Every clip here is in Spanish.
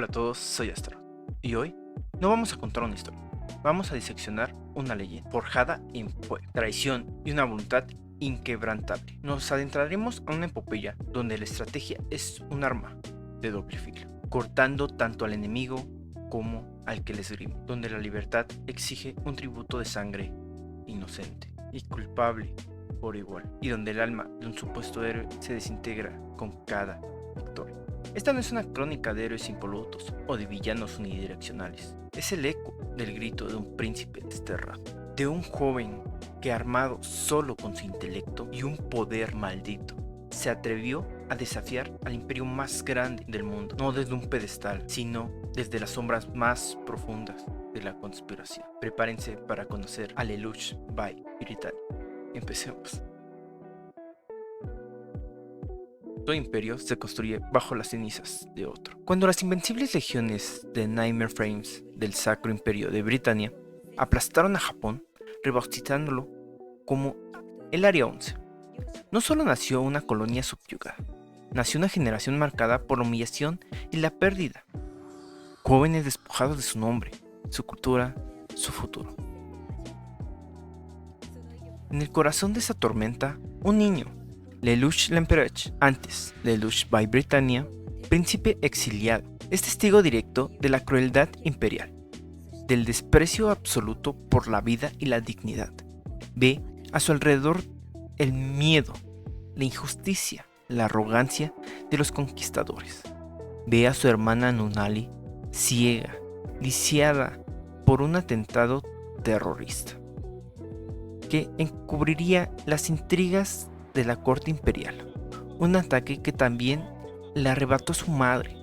Hola a todos, soy Astro, y hoy no vamos a contar una historia, vamos a diseccionar una leyenda forjada en fuego, traición y una voluntad inquebrantable. Nos adentraremos a una epopeya donde la estrategia es un arma de doble filo, cortando tanto al enemigo como al que les grima, donde la libertad exige un tributo de sangre inocente y culpable por igual, y donde el alma de un supuesto héroe se desintegra con cada victoria. Esta no es una crónica de héroes impolutos o de villanos unidireccionales. Es el eco del grito de un príncipe desterrado, de un joven que, armado solo con su intelecto y un poder maldito, se atrevió a desafiar al imperio más grande del mundo, no desde un pedestal, sino desde las sombras más profundas de la conspiración. Prepárense para conocer a Lelouch by Britannia. Empecemos. Todo imperio se construye bajo las cenizas de otro. Cuando las invencibles legiones de Nightmare Frames del Sacro Imperio de Britannia aplastaron a Japón, rebautizándolo como el Área 11, no solo nació una colonia subyugada, nació una generación marcada por la humillación y la pérdida. Jóvenes despojados de su nombre, su cultura, su futuro. En el corazón de esa tormenta, un niño, Lelouch Lempereur, antes Lelouch by Britannia, príncipe exiliado, es testigo directo de la crueldad imperial, del desprecio absoluto por la vida y la dignidad. Ve a su alrededor el miedo, la injusticia, la arrogancia de los conquistadores. Ve a su hermana Nunnally ciega, lisiada por un atentado terrorista que encubriría las intrigas de la corte imperial, un ataque que también le arrebató a su madre.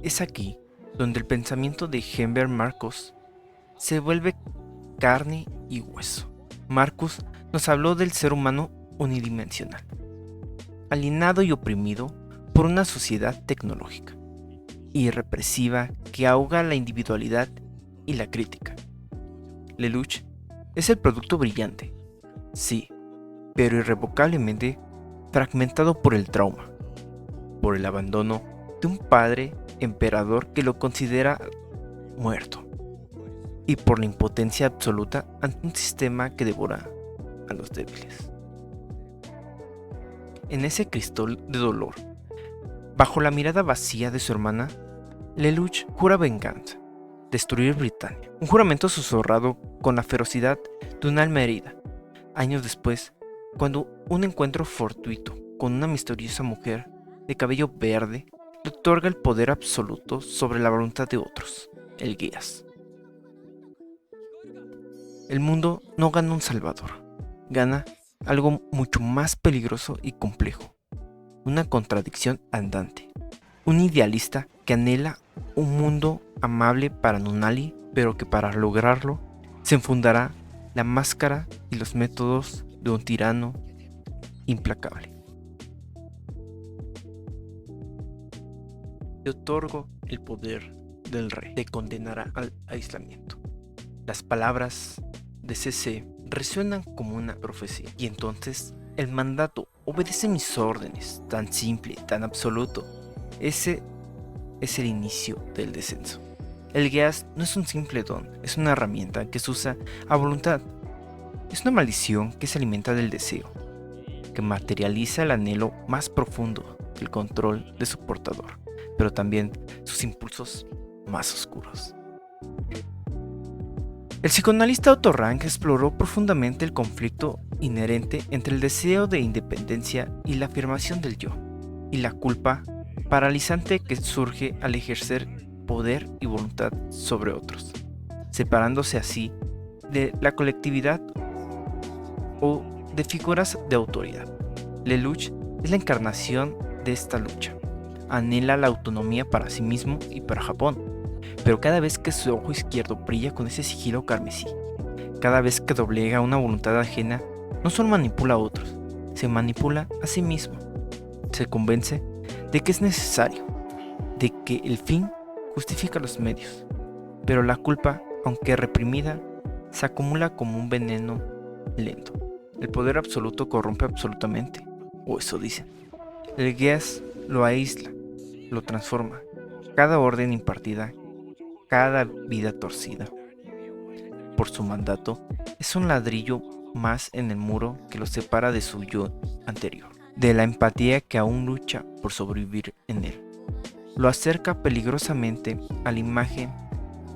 Es aquí donde el pensamiento de Herbert Marcuse se vuelve carne y hueso. Marcuse nos habló del ser humano unidimensional, alienado y oprimido por una sociedad tecnológica y represiva que ahoga la individualidad y la crítica. Lelouch es el producto brillante, sí, pero irrevocablemente fragmentado por el trauma, por el abandono de un padre emperador que lo considera muerto, y por la impotencia absoluta ante un sistema que devora a los débiles. En ese cristal de dolor, bajo la mirada vacía de su hermana, Lelouch jura venganza, destruir Britannia, un juramento susurrado con la ferocidad de un alma herida. Años después, cuando un encuentro fortuito con una misteriosa mujer de cabello verde le otorga el poder absoluto sobre la voluntad de otros, el Geass. El mundo no gana un salvador, gana algo mucho más peligroso y complejo, una contradicción andante, un idealista que anhela un mundo amable para Nunnally, pero que para lograrlo se enfundará la máscara y los métodos de un tirano implacable. Te otorgo el poder del rey, te condenará al aislamiento. Las palabras de CC resuenan como una profecía, y entonces el mandato obedece mis órdenes, tan simple, tan absoluto. Ese es el inicio del descenso. El Geass no es un simple don, es una herramienta que se usa a voluntad. Es una maldición que se alimenta del deseo, que materializa el anhelo más profundo del control de su portador, pero también sus impulsos más oscuros. El psicoanalista Otto Rank exploró profundamente el conflicto inherente entre el deseo de independencia y la afirmación del yo, y la culpa paralizante que surge al ejercer poder y voluntad sobre otros, separándose así de la colectividad o de figuras de autoridad. Lelouch es la encarnación de esta lucha. Anhela la autonomía para sí mismo y para Japón, pero cada vez que su ojo izquierdo brilla con ese sigilo carmesí, cada vez que doblega una voluntad ajena, no solo manipula a otros, se manipula a sí mismo. Se convence de que es necesario, de que el fin justifica los medios, pero la culpa, aunque reprimida, se acumula como un veneno lento. El poder absoluto corrompe absolutamente, o eso dicen. El Geass lo aísla, lo transforma Cada orden impartida, cada vida torcida por su mandato, es un ladrillo más en el muro que lo separa de su yo anterior, de la empatía que aún lucha por sobrevivir en él. Lo acerca peligrosamente a la imagen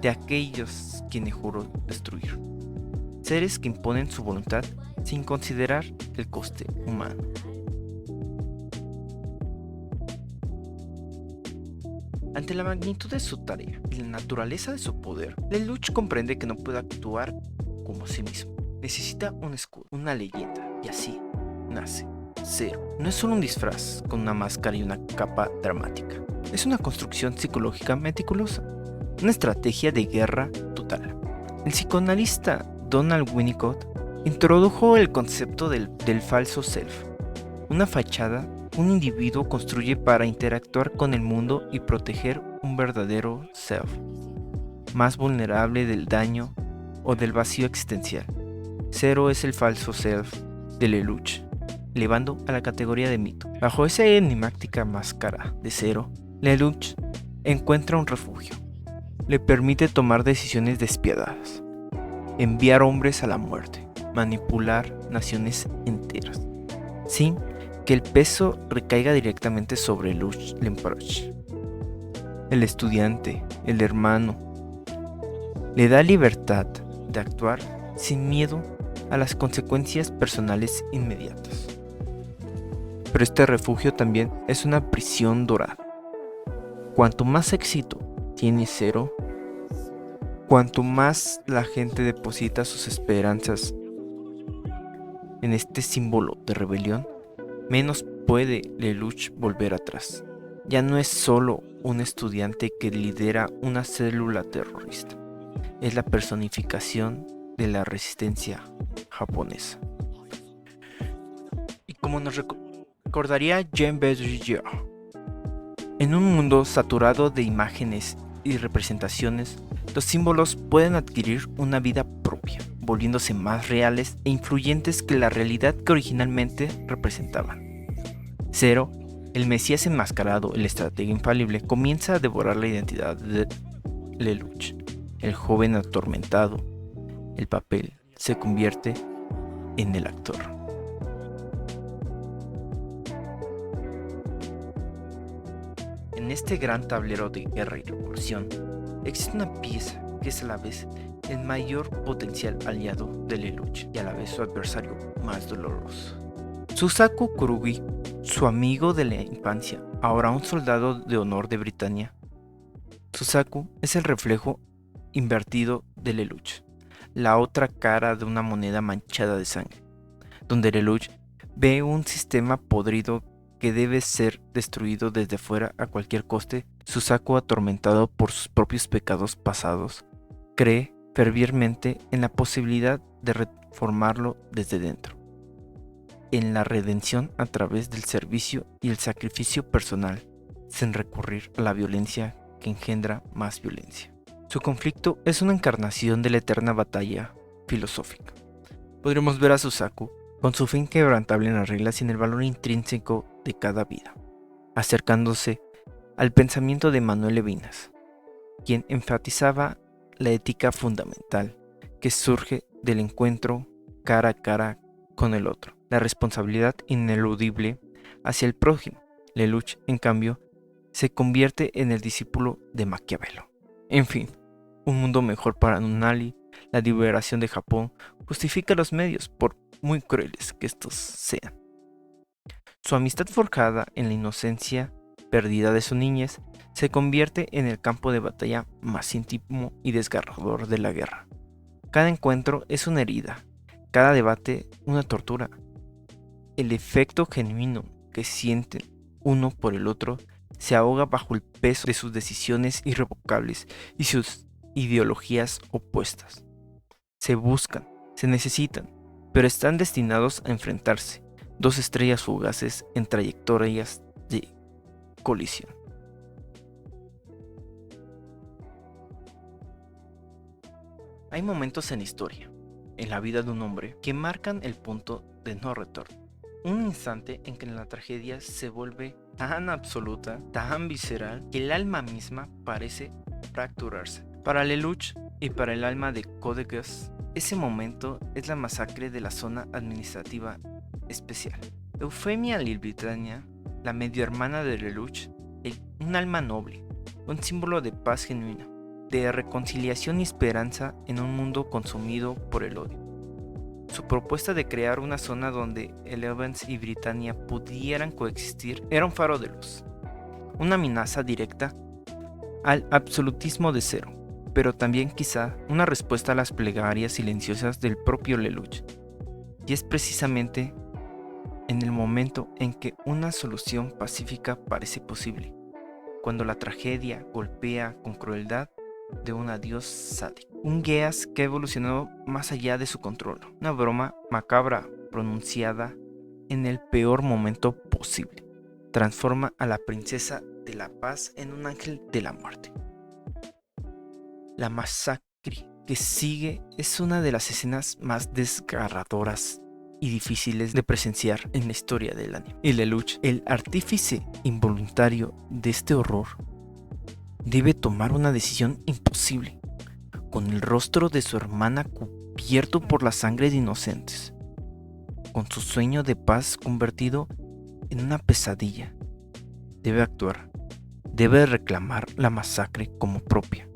de aquellos quienes juró destruir, seres que imponen su voluntad sin considerar el coste humano. Ante la magnitud de su tarea y la naturaleza de su poder, Lelouch comprende que no puede actuar como sí mismo. Necesita un escudo, una leyenda, y así nace Zero. No es solo un disfraz con una máscara y una capa dramática. Es una construcción psicológica meticulosa, una estrategia de guerra total. El psicoanalista Donald Winnicott introdujo el concepto del falso self, una fachada un individuo construye para interactuar con el mundo y proteger un verdadero self, más vulnerable del daño o del vacío existencial. Zero es el falso self de Lelouch, elevando a la categoría de mito. Bajo esa enigmática máscara de Zero, Lelouch encuentra un refugio. Le permite tomar decisiones despiadadas, enviar hombres a la muerte, manipular naciones enteras, sin que el peso recaiga directamente sobre Lemproch. El estudiante, el hermano, le da libertad de actuar sin miedo a las consecuencias personales inmediatas. Pero este refugio también es una prisión dorada. Cuanto más éxito tiene Zero, cuanto más la gente deposita sus esperanzas en este símbolo de rebelión, menos puede Lelouch volver atrás. Ya no es solo un estudiante que lidera una célula terrorista, es la personificación de la resistencia japonesa. Y como nos recordaría Jean Baudrillard, en un mundo saturado de imágenes y representaciones, los símbolos pueden adquirir una vida propia, volviéndose más reales e influyentes que la realidad que originalmente representaban. Zero, el Mesías enmascarado, el estratega infalible, comienza a devorar la identidad de Lelouch, el joven atormentado. El papel se convierte en el actor. En este gran tablero de guerra y revolución, existe una pieza que es a la vez el mayor potencial aliado de Lelouch y a la vez su adversario más doloroso. Susaku Kurugi, su amigo de la infancia, ahora un soldado de honor de Britania. Susaku es el reflejo invertido de Lelouch, la otra cara de una moneda manchada de sangre, donde Lelouch ve un sistema podrido que debe ser destruido desde fuera a cualquier coste. Susaku, atormentado por sus propios pecados pasados, cree fervientemente en la posibilidad de reformarlo desde dentro, en la redención a través del servicio y el sacrificio personal, sin recurrir a la violencia que engendra más violencia. Su conflicto es una encarnación de la eterna batalla filosófica. Podremos ver a Susaku con su fe inquebrantable en las reglas y en el valor intrínseco de cada vida, acercándose al pensamiento de Manuel Levinas, quien enfatizaba la ética fundamental que surge del encuentro cara a cara con el otro, la responsabilidad ineludible hacia el prójimo. Lelouch, en cambio, se convierte en el discípulo de Maquiavelo. En fin, un mundo mejor para Nunnally, la liberación de Japón, justifica los medios, por muy crueles que estos sean. Su amistad forjada en la inocencia perdida de su niñez se convierte en el campo de batalla más íntimo y desgarrador de la guerra. Cada encuentro es una herida, cada debate una tortura. El efecto genuino que sienten uno por el otro se ahoga bajo el peso de sus decisiones irrevocables y sus ideologías opuestas. Se buscan, se necesitan, pero están destinados a enfrentarse, dos estrellas fugaces en trayectorias de colisión. Hay momentos en la historia, en la vida de un hombre, que marcan el punto de no retorno. Un instante en que la tragedia se vuelve tan absoluta, tan visceral, que el alma misma parece fracturarse. Para Lelouch y para el alma de Code Geass, ese momento es la masacre de la zona administrativa especial. Eufemia Lilbritannia, la medio hermana de Lelouch, un alma noble, un símbolo de paz genuina, de reconciliación y esperanza en un mundo consumido por el odio. Su propuesta de crear una zona donde Elevance y Britannia pudieran coexistir era un faro de luz, una amenaza directa al absolutismo de Zero, pero también quizá una respuesta a las plegarias silenciosas del propio Lelouch. Y es precisamente en el momento en que una solución pacífica parece posible, cuando la tragedia golpea con crueldad de un adiós sádico. Un Geass que evolucionó más allá de su control, una broma macabra pronunciada en el peor momento posible. Transforma a la princesa de la paz en un ángel de la muerte. La masacre que sigue es una de las escenas más desgarradoras y difíciles de presenciar en la historia del anime. Y Lelouch, el artífice involuntario de este horror, debe tomar una decisión imposible, con el rostro de su hermana cubierto por la sangre de inocentes, con su sueño de paz convertido en una pesadilla. Debe actuar, debe reclamar la masacre como propia,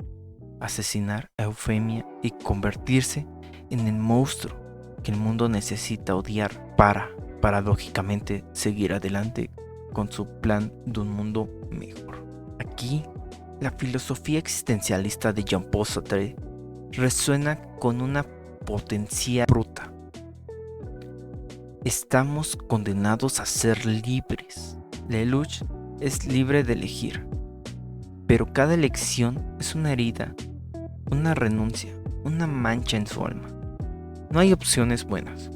asesinar a Eufemia y convertirse en el monstruo que el mundo necesita odiar para, paradójicamente, seguir adelante con su plan de un mundo mejor. Aquí, la filosofía existencialista de Jean-Paul Sartre resuena con una potencia bruta. Estamos condenados a ser libres. Lelouch es libre de elegir, pero cada elección es una herida, una renuncia, una mancha en su alma. No hay opciones buenas,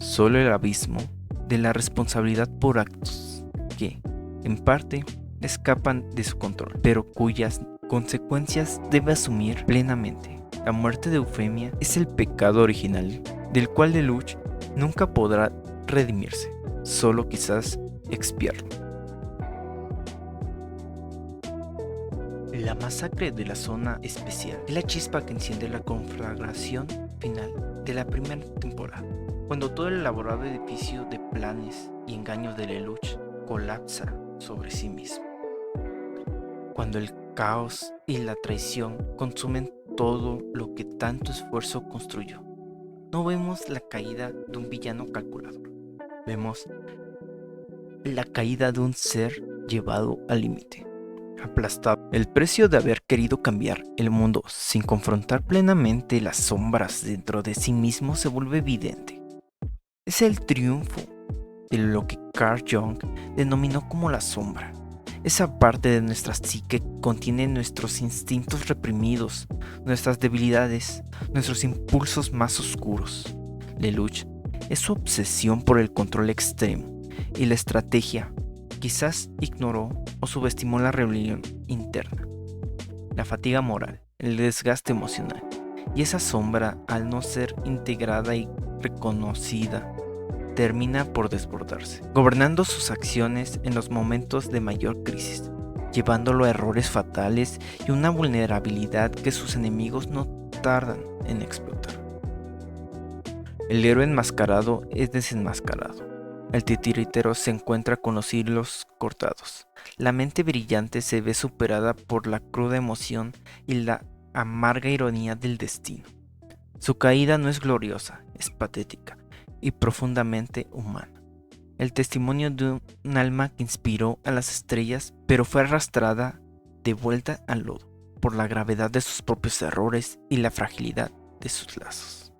solo el abismo de la responsabilidad por actos que, en parte, escapan de su control, pero cuyas consecuencias debe asumir plenamente. La muerte de Eufemia es el pecado original, del cual Lelouch nunca podrá redimirse, solo quizás expiarlo. La masacre de la zona especial es la chispa que enciende la conflagración final de la primera temporada, cuando todo el elaborado edificio de planes y engaños de Lelouch colapsa sobre sí mismo. Cuando el caos y la traición consumen todo lo que tanto esfuerzo construyó. No vemos la caída de un villano calculador, vemos la caída de un ser llevado al límite, aplastado. El precio de haber querido cambiar el mundo sin confrontar plenamente las sombras dentro de sí mismo se vuelve evidente. Es el triunfo de lo que Carl Jung denominó como la sombra. Esa parte de nuestra psique que contiene nuestros instintos reprimidos, nuestras debilidades, nuestros impulsos más oscuros. Lelouch es su obsesión por el control extremo y la estrategia. Quizás ignoró o subestimó la rebelión interna, la fatiga moral, el desgaste emocional, y esa sombra, al no ser integrada y reconocida, termina por desbordarse, gobernando sus acciones en los momentos de mayor crisis, llevándolo a errores fatales y una vulnerabilidad que sus enemigos no tardan en explotar. El héroe enmascarado es desenmascarado. El titiritero se encuentra con los hilos cortados. La mente brillante se ve superada por la cruda emoción y la amarga ironía del destino. Su caída no es gloriosa, es patética y profundamente humana. El testimonio de un alma que inspiró a las estrellas, pero fue arrastrada de vuelta al lodo por la gravedad de sus propios errores y la fragilidad de sus lazos.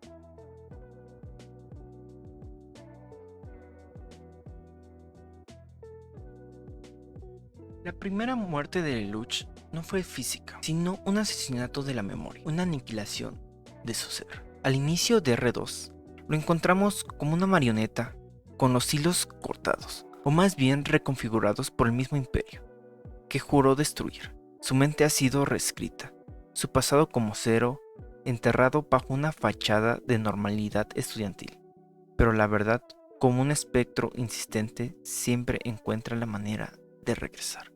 La primera muerte de Lelouch no fue física, sino un asesinato de la memoria, una aniquilación de su ser. Al inicio de R2, lo encontramos como una marioneta con los hilos cortados, o más bien reconfigurados por el mismo imperio, que juró destruir. Su mente ha sido reescrita, su pasado como Zero, enterrado bajo una fachada de normalidad estudiantil. Pero la verdad como un espectro insistente, siempre encuentra la manera de regresar.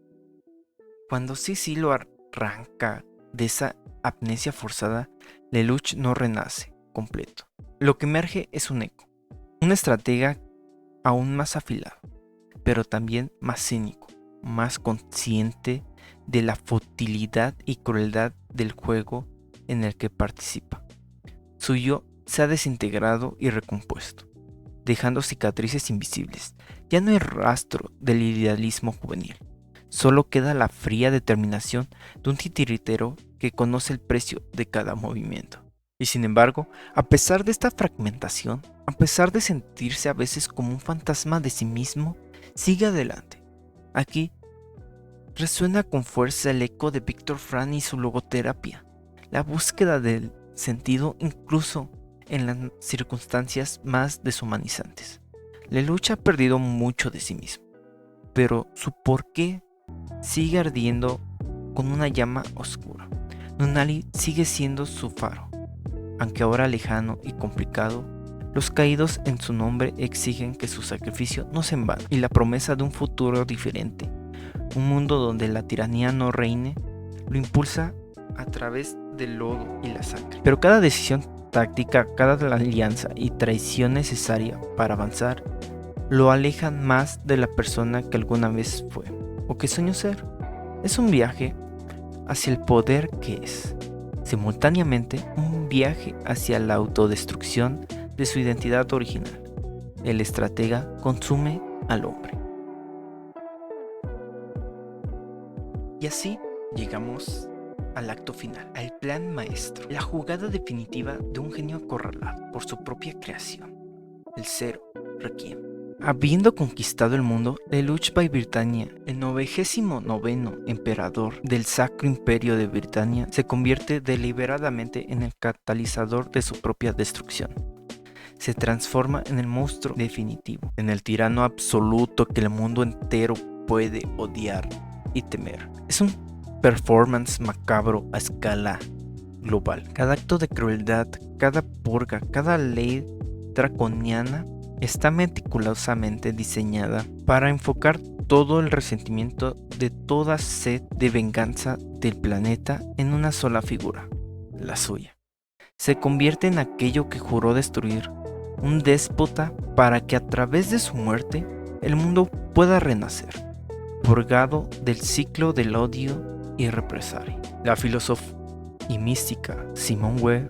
Cuando Sisi lo arranca de esa amnesia forzada, Lelouch no renace completo. Lo que emerge es un eco, un estratega aún más afilado, pero también más cínico, más consciente de la futilidad y crueldad del juego en el que participa. Su yo se ha desintegrado y recompuesto, dejando cicatrices invisibles. Ya no hay rastro del idealismo juvenil. Solo queda la fría determinación de un titiritero que conoce el precio de cada movimiento. Y sin embargo, a pesar de esta fragmentación, a pesar de sentirse a veces como un fantasma de sí mismo, sigue adelante. Aquí resuena con fuerza el eco de Viktor Frankl y su logoterapia, la búsqueda del sentido incluso en las circunstancias más deshumanizantes. Lelouch ha perdido mucho de sí mismo, pero su porqué sigue ardiendo con una llama oscura. Nunnally sigue siendo su faro, aunque ahora lejano y complicado. Los caídos en su nombre exigen que su sacrificio no se en vano, y la promesa de un futuro diferente, un mundo donde la tiranía no reine, lo impulsa a través del lodo y la sangre. Pero cada decisión táctica, cada alianza y traición necesaria para avanzar, lo alejan más de la persona que alguna vez fue, o que soñó ser. Es un viaje hacia el poder que es, simultáneamente un viaje hacia la autodestrucción de su identidad original. El estratega consume al hombre. Y así llegamos al acto final, al plan maestro, la jugada definitiva de un genio acorralado por su propia creación, el Zero Requiem. Habiendo conquistado el mundo, Lelouch by Britannia, el 99º emperador del Sacro Imperio de Britania, se convierte deliberadamente en el catalizador de su propia destrucción. Se transforma en el monstruo definitivo, en el tirano absoluto que el mundo entero puede odiar y temer. Es un performance macabro a escala global. Cada acto de crueldad, cada purga, cada ley draconiana está meticulosamente diseñada para enfocar todo el resentimiento de toda sed de venganza del planeta en una sola figura, la suya. Se convierte en aquello que juró destruir, un déspota para que a través de su muerte el mundo pueda renacer, purgado del ciclo del odio y represalia. La filósofa y mística Simone Weil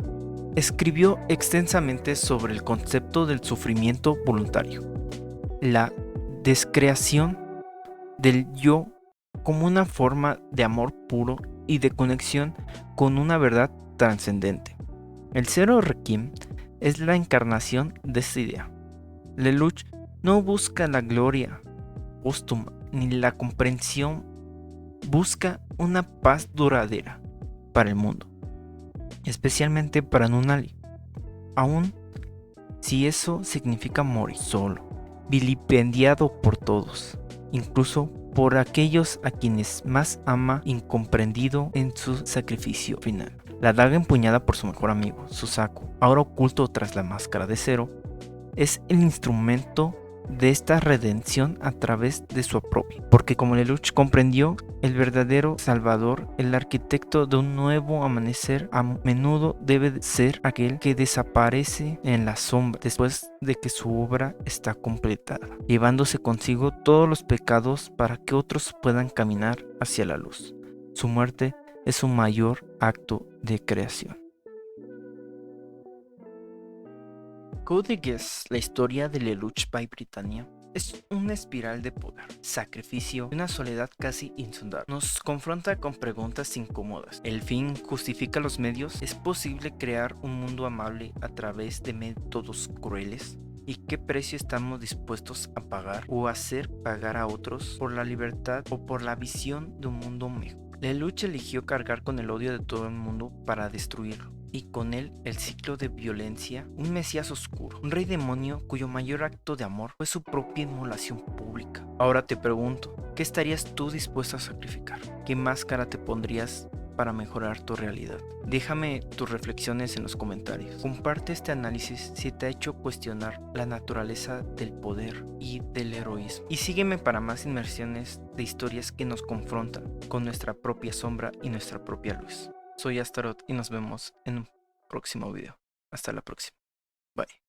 escribió extensamente sobre el concepto del sufrimiento voluntario, la descreación del yo como una forma de amor puro y de conexión con una verdad trascendente. El Zero Requiem es la encarnación de esta idea. Lelouch no busca la gloria póstuma ni la comprensión, busca una paz duradera para el mundo, especialmente para Nunnally, aun si eso significa morir solo, vilipendiado por todos, incluso por aquellos a quienes más ama, incomprendido en su sacrificio final. La daga empuñada por su mejor amigo, Suzaku, ahora oculto tras la máscara de Zero, es el instrumento de esta redención a través de su aprobio, porque como Lelouch comprendió, el verdadero salvador, el arquitecto de un nuevo amanecer, a menudo debe ser aquel que desaparece en la sombra después de que su obra está completada, llevándose consigo todos los pecados para que otros puedan caminar hacia la luz. Su muerte es su mayor acto de creación. Code Geass, la historia de Lelouch by Britannia, es una espiral de poder, sacrificio y una soledad casi insondable. Nos confronta con preguntas incómodas. ¿El fin justifica los medios? ¿Es posible crear un mundo amable a través de métodos crueles? ¿Y qué precio estamos dispuestos a pagar o hacer pagar a otros por la libertad o por la visión de un mundo mejor? Lelouch eligió cargar con el odio de todo el mundo para destruirlo, y con él el ciclo de violencia, un mesías oscuro, un rey demonio cuyo mayor acto de amor fue su propia inmolación pública. Ahora te pregunto, ¿qué estarías tú dispuesto a sacrificar? ¿Qué máscara te pondrías para mejorar tu realidad. Déjame tus reflexiones en los comentarios. Comparte este análisis si te ha hecho cuestionar la naturaleza del poder y del heroísmo. Y sígueme para más inmersiones de historias que nos confrontan con nuestra propia sombra y nuestra propia luz. Soy Astaroth y nos vemos en un próximo video. Hasta la próxima. Bye.